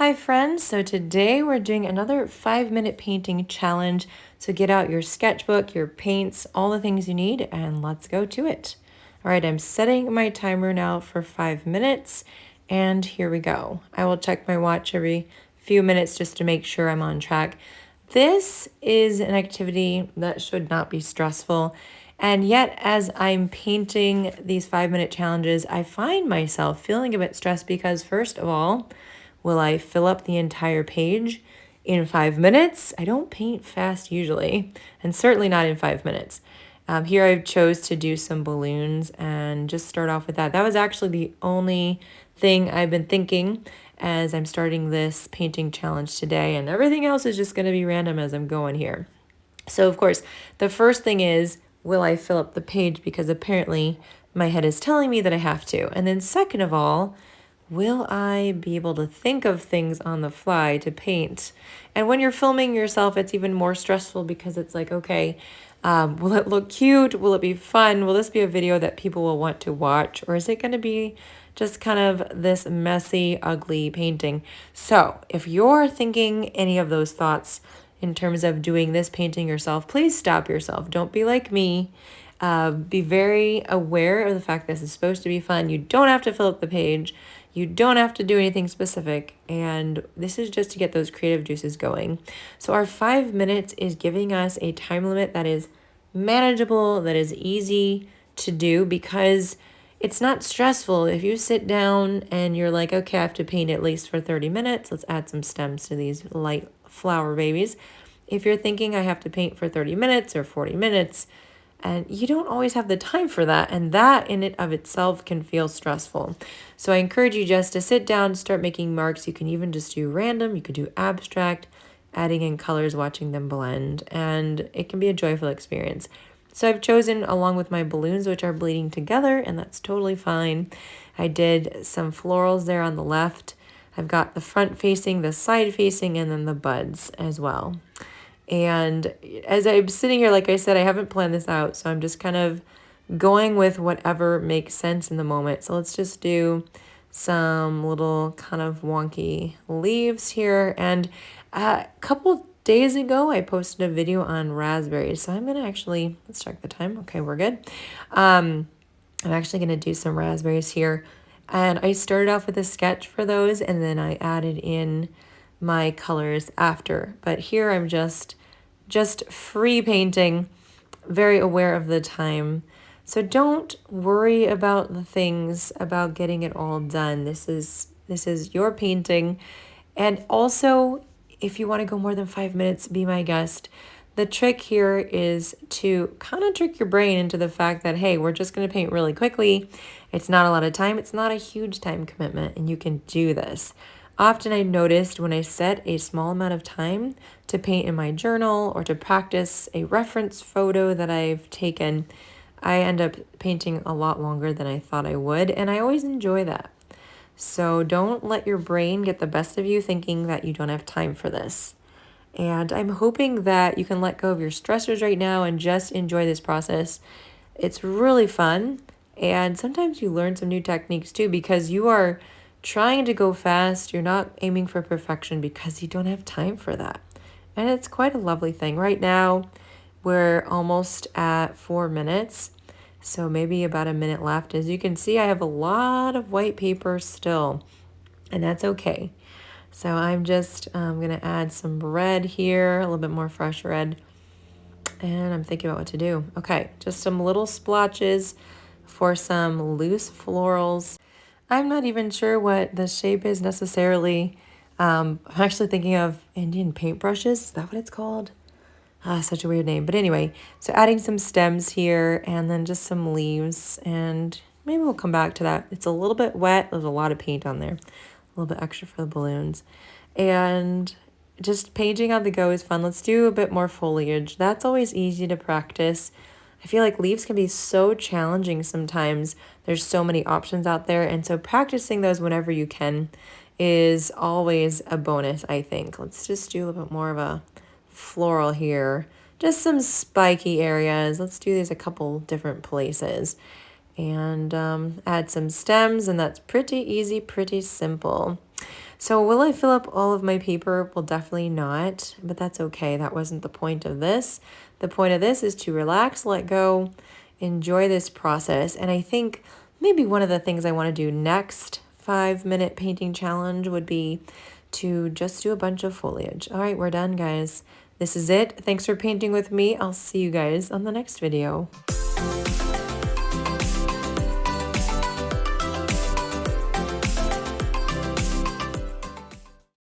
Hi friends, so today we're doing another 5-minute painting challenge. So get out your sketchbook, your paints, all the things you need, and let's go to it. All right, I'm setting my timer now for 5 minutes, and here we go. I will check my watch every few minutes just to make sure I'm on track. This is an activity that should not be stressful. And yet, as I'm painting these 5-minute challenges, I find myself feeling a bit stressed because, first of all, will I fill up the entire page in 5 minutes? I don't paint fast usually, and certainly not in 5 minutes. Here I chose to do some balloons and just start off with that. That was actually the only thing I've been thinking as I'm starting this painting challenge today, and everything else is just going to be random as I'm going here. So, of course, the first thing is, will I fill up the page? Because apparently my head is telling me that I have to. And then, second of all, will I be able to think of things on the fly to paint? And when you're filming yourself, it's even more stressful because it's like, okay, will it look cute? Will it be fun? Will this be a video that people will want to watch? Or is it going to be just kind of this messy, ugly painting? So if you're thinking any of those thoughts in terms of doing this painting yourself, please stop yourself. Don't be like me. Be very aware of the fact this is supposed to be fun. You don't have to fill up the page. You don't have to do anything specific. And this is just to get those creative juices going. So our 5 minutes is giving us a time limit that is manageable, that is easy to do because it's not stressful. If you sit down and you're like, okay, I have to paint at least for 30 minutes. Let's add some stems to these light flower babies. If you're thinking I have to paint for 30 minutes or 40 minutes, and you don't always have the time for that, and that in it of itself can feel stressful. So I encourage you just to sit down, start making marks. You can even just do random, you could do abstract, adding in colors, watching them blend, and it can be a joyful experience. So I've chosen, along with my balloons, which are bleeding together, and that's totally fine. I did some florals there on the left. I've got the front facing, the side facing, and then the buds as well. And as I'm sitting here, like I said, I haven't planned this out, so I'm just kind of going with whatever makes sense in the moment. So let's just do some little kind of wonky leaves here. And a couple days ago, I posted a video on raspberries. So I'm going to actually, let's check the time. Okay, we're good. I'm actually going to do some raspberries here. And I started off with a sketch for those, and then I added in my colors after. But here I'm just free painting, very aware of the time. So don't worry about the things, about getting it all done. This is your painting. And also, if you want to go more than 5 minutes, be my guest. The trick here is to kind of trick your brain into the fact that, hey, we're just going to paint really quickly. It's not a lot of time. It's not a huge time commitment, and you can do this. Often I noticed when I set a small amount of time to paint in my journal or to practice a reference photo that I've taken, I end up painting a lot longer than I thought I would, and I always enjoy that. So don't let your brain get the best of you thinking that you don't have time for this. And I'm hoping that you can let go of your stressors right now and just enjoy this process. It's really fun, and sometimes you learn some new techniques too because you are trying to go fast. You're not aiming for perfection because you don't have time for that. And it's quite a lovely thing. Right now, we're almost at 4 minutes, so maybe about a minute left. As you can see, I have a lot of white paper still, and that's okay. So I'm just going to add some red here, a little bit more fresh red, and I'm thinking about what to do. Okay, just some little splotches for some loose florals. I'm not even sure what the shape is necessarily. I'm actually thinking of Indian paintbrushes. Is that what it's called? Such a weird name. But anyway, so adding some stems here and then just some leaves. And maybe we'll come back to that. It's a little bit wet. There's a lot of paint on there. A little bit extra for the balloons. And just painting on the go is fun. Let's do a bit more foliage. That's always easy to practice. I feel like leaves can be so challenging sometimes. There's so many options out there, and so practicing those whenever you can is always a bonus, I think. Let's just do a little bit more of a floral here. Just some spiky areas. Let's do these a couple different places. And add some stems, and that's pretty easy, pretty simple. So will I fill up all of my paper? Well, definitely not, but that's okay. That wasn't the point of this. The point of this is to relax, let go, enjoy this process. And I think maybe one of the things I want to do next 5-minute painting challenge would be to just do a bunch of foliage. All right, we're done, guys. This is it. Thanks for painting with me. I'll see you guys on the next video.